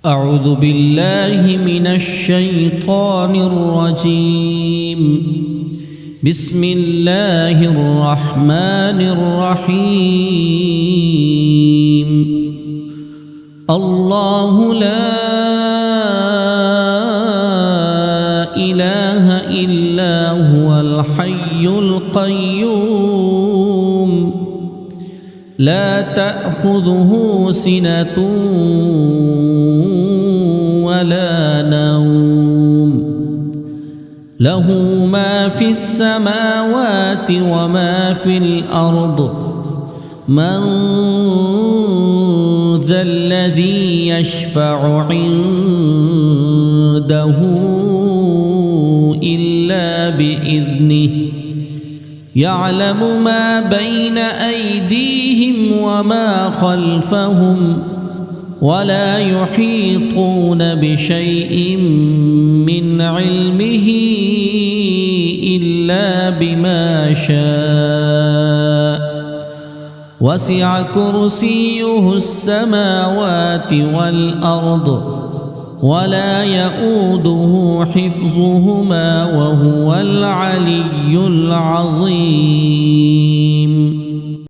أعوذ بالله من الشيطان الرجيم. بسم الله الرحمن الرحيم. الله لا إله إلا هو الحي القيوم لا تأخذه سنة ولا نوم له ما في السماوات وما في الأرض من ذا الذي يشفع عنده إلا بإذنه يعلم ما بين أيديهم وما خلفهم ولا يحيطون بشيء من علمه إلا بما شاء وسع كرسيه السماوات والأرض ولا يؤوده حفظهما وهو العلي العظيم.